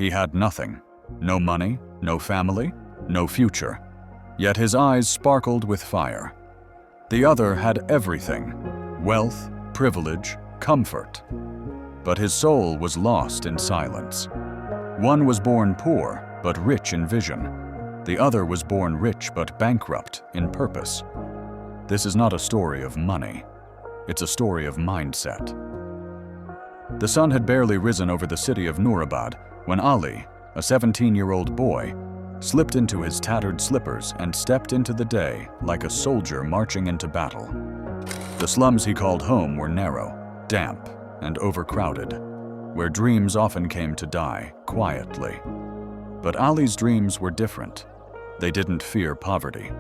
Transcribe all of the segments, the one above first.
He had nothing. No money, no family, no future. Yet his eyes sparkled with fire. The other had everything: wealth, privilege, comfort. But his soul was lost in silence. One was born poor, but rich in vision. The other was born rich but bankrupt in purpose. This is not a story of money. It's a story of mindset. The sun had barely risen over the city of Nurabad when Ali, a 17-year-old boy, slipped into his tattered slippers and stepped into the day like a soldier marching into battle. The slums he called home were narrow, damp, and overcrowded, where dreams often came to die quietly. But Ali's dreams were different. They didn't fear poverty.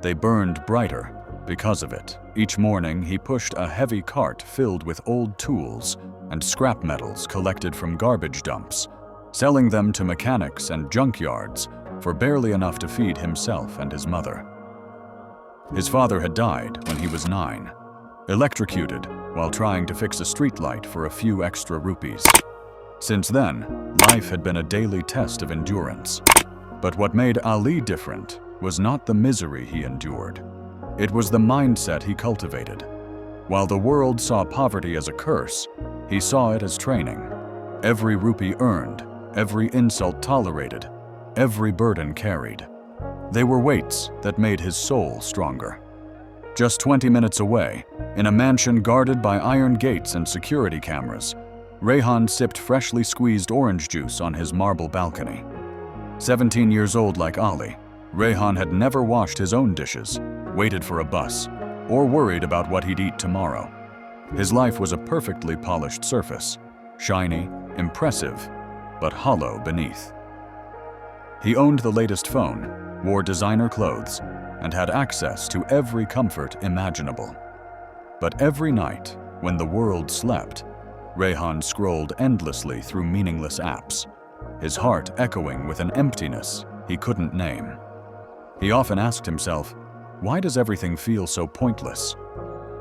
They burned brighter because of it. Each morning he pushed a heavy cart filled with old tools and scrap metals collected from garbage dumps, selling them to mechanics and junkyards for barely enough to feed himself and his mother. His father had died when he was 9, electrocuted while trying to fix a streetlight for a few extra rupees. Since then, life had been a daily test of endurance. But what made Ali different was not the misery he endured. It was the mindset he cultivated. While the world saw poverty as a curse, he saw it as training. Every rupee earned, every insult tolerated, every burden carried. They were weights that made his soul stronger. Just 20 minutes away, in a mansion guarded by iron gates and security cameras, Rehan sipped freshly squeezed orange juice on his marble balcony. 17 years old like Ali, Rehan had never washed his own dishes, waited for a bus, or worried about what he'd eat tomorrow. His life was a perfectly polished surface, shiny, impressive, but hollow beneath. He owned the latest phone, wore designer clothes, and had access to every comfort imaginable. But every night, when the world slept, Rehan scrolled endlessly through meaningless apps, his heart echoing with an emptiness he couldn't name. He often asked himself, why does everything feel so pointless?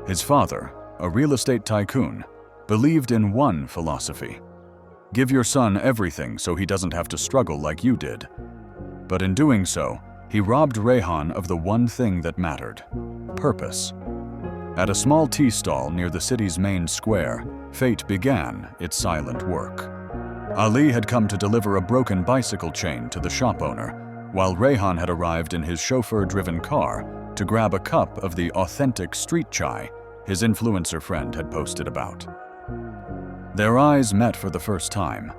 His father, a real estate tycoon, believed in one philosophy: give your son everything so he doesn't have to struggle like you did. But in doing so, he robbed Rehan of the one thing that mattered: purpose. At a small tea stall near the city's main square, fate began its silent work. Ali had come to deliver a broken bicycle chain to the shop owner, while Rehan had arrived in his chauffeur-driven car to grab a cup of the authentic street chai his influencer friend had posted about. Their eyes met for the first time,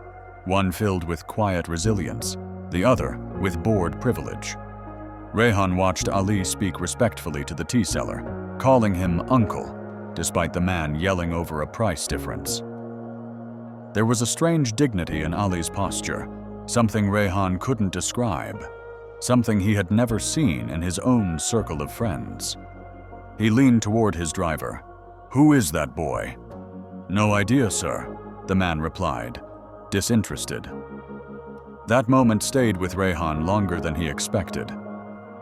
one filled with quiet resilience, the other with bored privilege. Rehan watched Ali speak respectfully to the tea seller, calling him uncle, despite the man yelling over a price difference. There was a strange dignity in Ali's posture, something Rehan couldn't describe, something he had never seen in his own circle of friends. He leaned toward his driver. "Who is that boy?" "No idea, sir," the man replied, disinterested. That moment stayed with Rehan longer than he expected.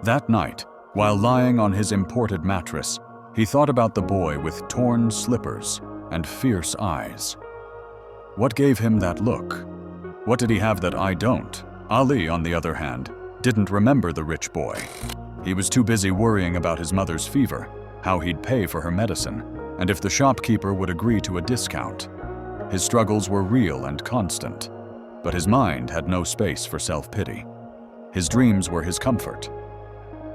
That night, while lying on his imported mattress, he thought about the boy with torn slippers and fierce eyes. What gave him that look? What did he have that I don't? Ali, on the other hand, didn't remember the rich boy. He was too busy worrying about his mother's fever, how he'd pay for her medicine, and if the shopkeeper would agree to a discount. His struggles were real and constant, but his mind had no space for self-pity. His dreams were his comfort.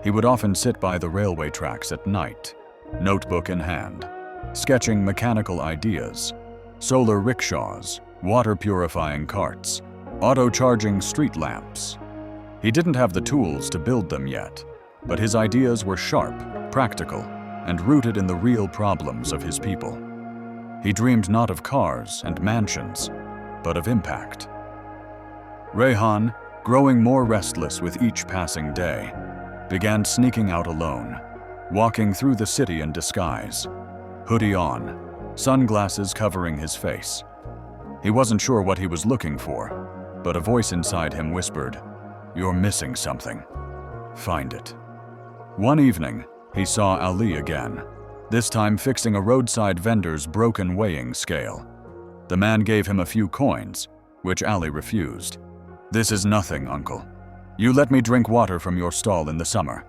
He would often sit by the railway tracks at night, notebook in hand, sketching mechanical ideas, solar rickshaws, water-purifying carts, auto-charging street lamps. He didn't have the tools to build them yet, but his ideas were sharp, practical, and rooted in the real problems of his people. He dreamed not of cars and mansions, but of impact. Rehan, growing more restless with each passing day, began sneaking out alone, walking through the city in disguise, hoodie on, sunglasses covering his face. He wasn't sure what he was looking for, but a voice inside him whispered, "You're missing something. Find it." One evening, he saw Ali again, this time fixing a roadside vendor's broken weighing scale. The man gave him a few coins, which Ali refused. "This is nothing, uncle. You let me drink water from your stall in the summer.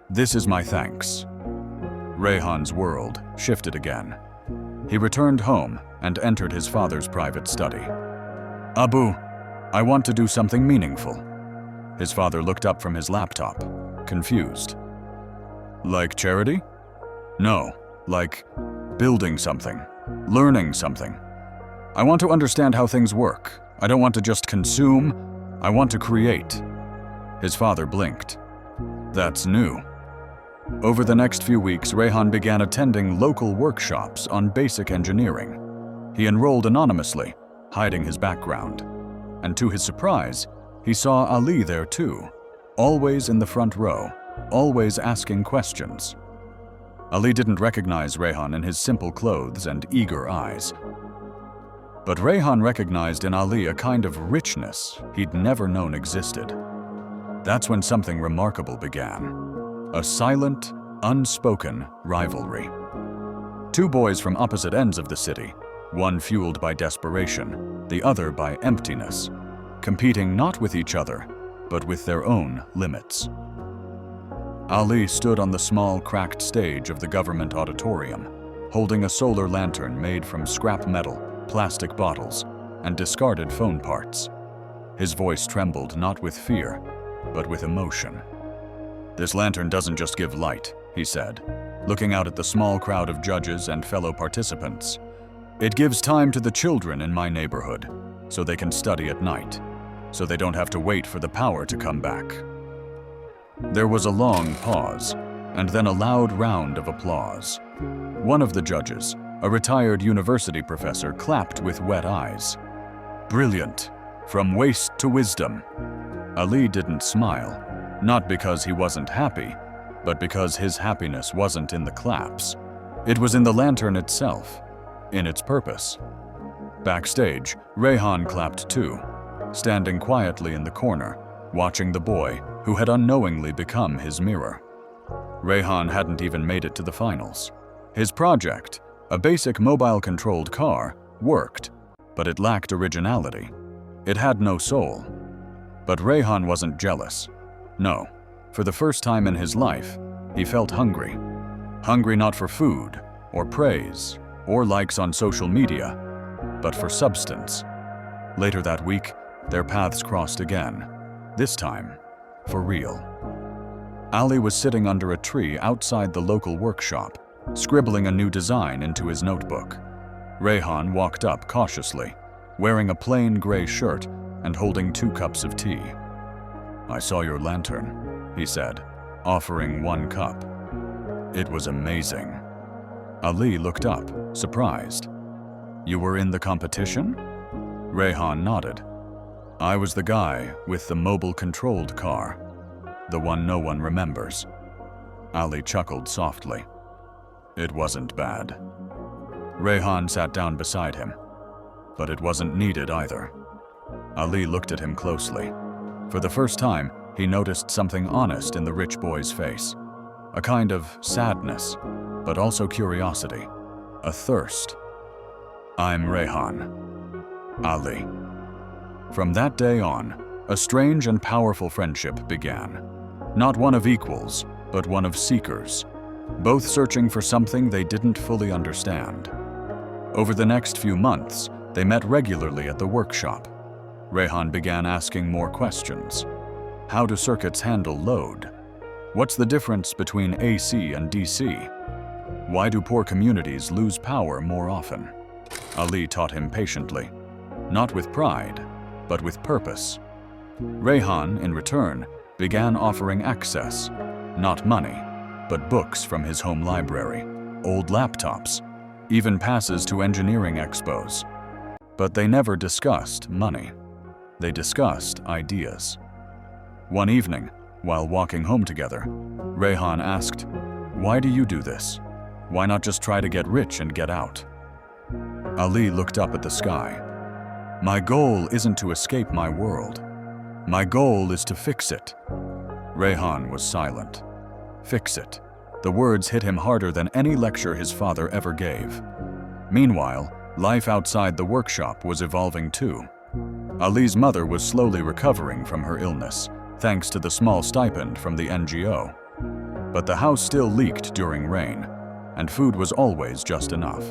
This is my thanks." Rehan's world shifted again. He returned home and entered his father's private study. "Abu, I want to do something meaningful." His father looked up from his laptop, confused. "Like charity?" "No, like building something, learning something. I want to understand how things work. I don't want to just consume, I want to create." His father blinked. "That's new." Over the next few weeks, Rehan began attending local workshops on basic engineering. He enrolled anonymously, hiding his background. And to his surprise, he saw Ali there too, always in the front row, always asking questions. Ali didn't recognize Rehan in his simple clothes and eager eyes. But Rehan recognized in Ali a kind of richness he'd never known existed. That's when something remarkable began. A silent, unspoken rivalry. Two boys from opposite ends of the city, one fueled by desperation, the other by emptiness, competing not with each other, but with their own limits. Ali stood on the small, cracked stage of the government auditorium, holding a solar lantern made from scrap metal, plastic bottles, and discarded phone parts. His voice trembled not with fear, but with emotion. "This lantern doesn't just give light," he said, looking out at the small crowd of judges and fellow participants. "It gives time to the children in my neighborhood, so they can study at night, so they don't have to wait for the power to come back." There was a long pause, and then a loud round of applause. One of the judges, a retired university professor, clapped with wet eyes. "Brilliant! From waste to wisdom." Ali didn't smile, not because he wasn't happy, but because his happiness wasn't in the claps. It was in the lantern itself, in its purpose. Backstage, Rehan clapped too, standing quietly in the corner, watching the boy who had unknowingly become his mirror. Rehan hadn't even made it to the finals. His project, a basic mobile-controlled car, worked, but it lacked originality. It had no soul. But Rehan wasn't jealous. No, for the first time in his life, he felt hungry. Hungry not for food, or praise, or likes on social media, but for substance. Later that week, their paths crossed again, this time for real. Ali was sitting under a tree outside the local workshop, scribbling a new design into his notebook. Rehan walked up cautiously, wearing a plain gray shirt and holding 2 cups of tea. "I saw your lantern," he said, offering 1 cup. "It was amazing." Ali looked up, surprised. "You were in the competition?" Rehan nodded. "I was the guy with the mobile-controlled car, the one no one remembers." Ali chuckled softly. "It wasn't bad." Rehan sat down beside him, but it wasn't needed either. Ali looked at him closely. For the first time, he noticed something honest in the rich boy's face. A kind of sadness, but also curiosity. A thirst. "I'm Rehan." Ali. From that day on, a strange and powerful friendship began. Not one of equals, but one of seekers, both searching for something they didn't fully understand. Over the next few months, they met regularly at the workshop. Rehan began asking more questions. How do circuits handle load? What's the difference between AC and DC? Why do poor communities lose power more often? Ali taught him patiently, not with pride, but with purpose. Rehan, in return, began offering access, not money, but books from his home library, old laptops, even passes to engineering expos. But they never discussed money. They discussed ideas. One evening, while walking home together, Rehan asked, "Why do you do this? Why not just try to get rich and get out?" Ali looked up at the sky. "My goal isn't to escape my world. My goal is to fix it." Rehan was silent. Fix it. The words hit him harder than any lecture his father ever gave. Meanwhile, life outside the workshop was evolving too. Ali's mother was slowly recovering from her illness, thanks to the small stipend from the NGO. But the house still leaked during rain, and food was always just enough.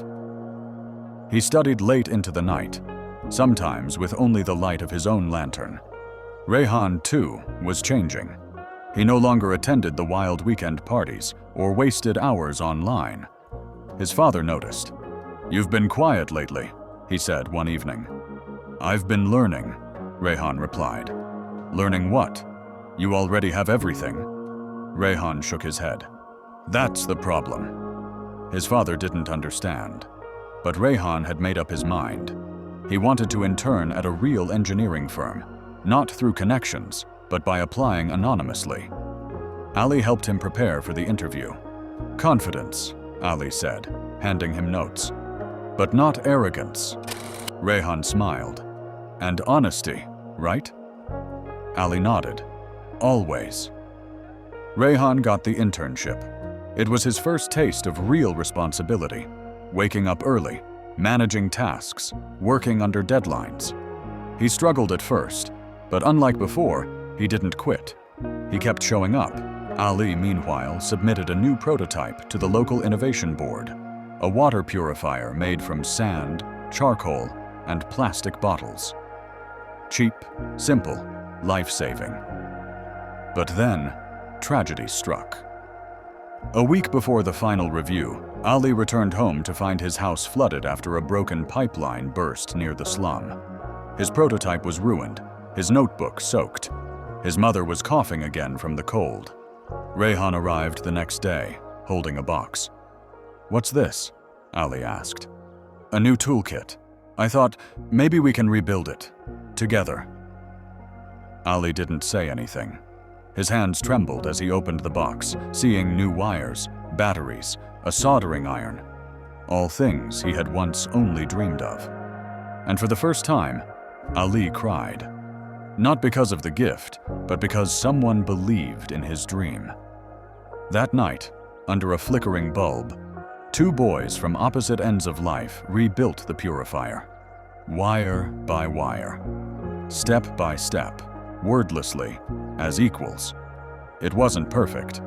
He studied late into the night, sometimes with only the light of his own lantern. Rehan, too, was changing. He no longer attended the wild weekend parties or wasted hours online. His father noticed. "You've been quiet lately," he said one evening. "I've been learning," Rehan replied. "Learning what? You already have everything." Rehan shook his head. "That's the problem." His father didn't understand, but Rehan had made up his mind. He wanted to intern at a real engineering firm, not through connections, but by applying anonymously. Ali helped him prepare for the interview. "Confidence," Ali said, handing him notes. "But not arrogance." Rehan smiled. "And honesty, right?" Ali nodded. "Always." Rehan got the internship. It was his first taste of real responsibility, waking up early, managing tasks, working under deadlines. He struggled at first, but unlike before, he didn't quit. He kept showing up. Ali, meanwhile, submitted a new prototype to the local innovation board, a water purifier made from sand, charcoal, and plastic bottles. Cheap, simple, life-saving. But then, tragedy struck. A week before the final review, Ali returned home to find his house flooded after a broken pipeline burst near the slum. His prototype was ruined, his notebook soaked. His mother was coughing again from the cold. Rehan arrived the next day, holding a box. "What's this?" Ali asked. "A new toolkit. I thought maybe we can rebuild it. Together." Ali didn't say anything. His hands trembled as he opened the box, seeing new wires, batteries, a soldering iron, all things he had once only dreamed of. And for the first time, Ali cried. Not because of the gift, but because someone believed in his dream. That night, under a flickering bulb, two boys from opposite ends of life rebuilt the purifier. Wire by wire. Step by step, wordlessly, as equals. It wasn't perfect,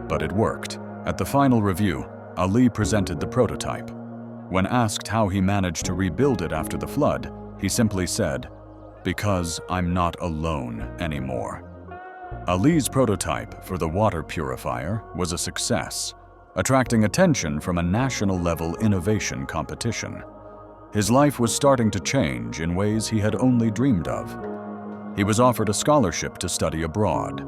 but it worked. At the final review, Ali presented the prototype. When asked how he managed to rebuild it after the flood, he simply said, "Because I'm not alone anymore." Ali's prototype for the water purifier was a success, attracting attention from a national-level innovation competition. His life was starting to change in ways he had only dreamed of. He was offered a scholarship to study abroad,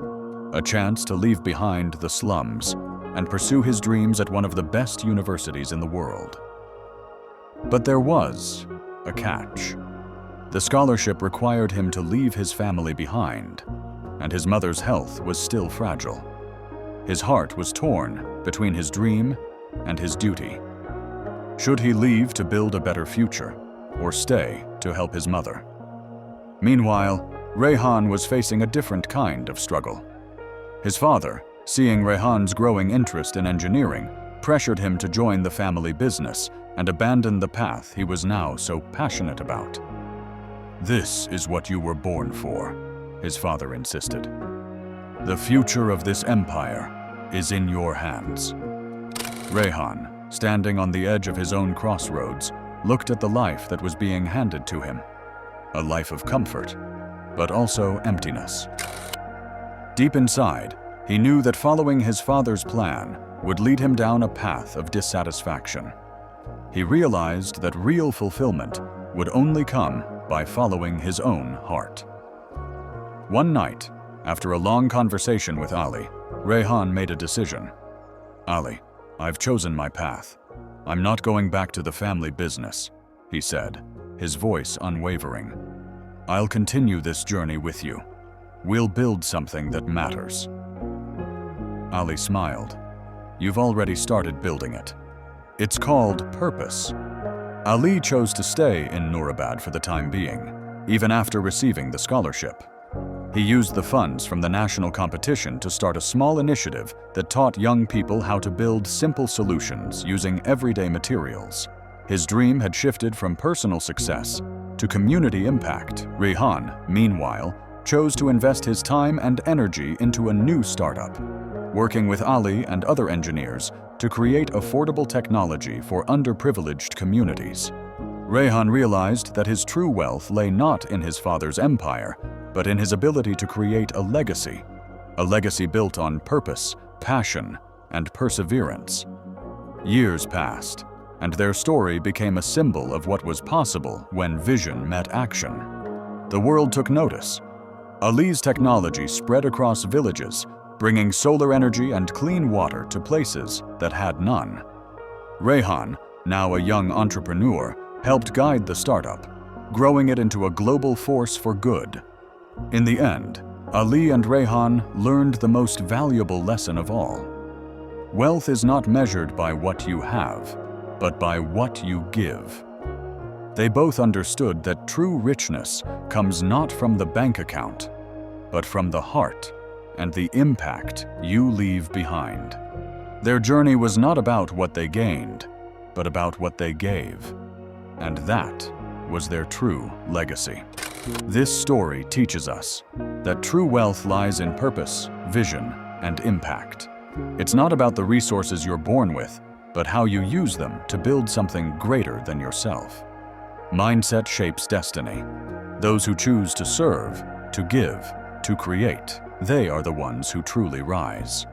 a chance to leave behind the slums and pursue his dreams at one of the best universities in the world. But there was a catch. The scholarship required him to leave his family behind, and his mother's health was still fragile. His heart was torn between his dream and his duty. Should he leave to build a better future, or stay to help his mother? Meanwhile, Rehan was facing a different kind of struggle. His father, seeing Rehan's growing interest in engineering, pressured him to join the family business and abandon the path he was now so passionate about. "This is what you were born for," his father insisted. "The future of this empire is in your hands." Rehan, standing on the edge of his own crossroads, looked at the life that was being handed to him. A life of comfort, but also emptiness. Deep inside, he knew that following his father's plan would lead him down a path of dissatisfaction. He realized that real fulfillment would only come by following his own heart. One night, after a long conversation with Ali, Rehan made a decision. "Ali, I've chosen my path. I'm not going back to the family business," he said, his voice unwavering. "I'll continue this journey with you. We'll build something that matters." Ali smiled. "You've already started building it. It's called purpose." Ali chose to stay in Nurabad for the time being, even after receiving the scholarship. He used the funds from the national competition to start a small initiative that taught young people how to build simple solutions using everyday materials. His dream had shifted from personal success to community impact. Rehan, meanwhile, chose to invest his time and energy into a new startup, working with Ali and other engineers to create affordable technology for underprivileged communities. Rehan realized that his true wealth lay not in his father's empire, but in his ability to create a legacy built on purpose, passion, and perseverance. Years passed, and their story became a symbol of what was possible when vision met action. The world took notice. Ali's technology spread across villages, bringing solar energy and clean water to places that had none. Rehan, now a young entrepreneur, helped guide the startup, growing it into a global force for good. In the end, Ali and Rehan learned the most valuable lesson of all. Wealth is not measured by what you have, but by what you give. They both understood that true richness comes not from the bank account, but from the heart and the impact you leave behind. Their journey was not about what they gained, but about what they gave. And that was their true legacy. This story teaches us that true wealth lies in purpose, vision, and impact. It's not about the resources you're born with, but how you use them to build something greater than yourself. Mindset shapes destiny. Those who choose to serve, to give, to create, they are the ones who truly rise.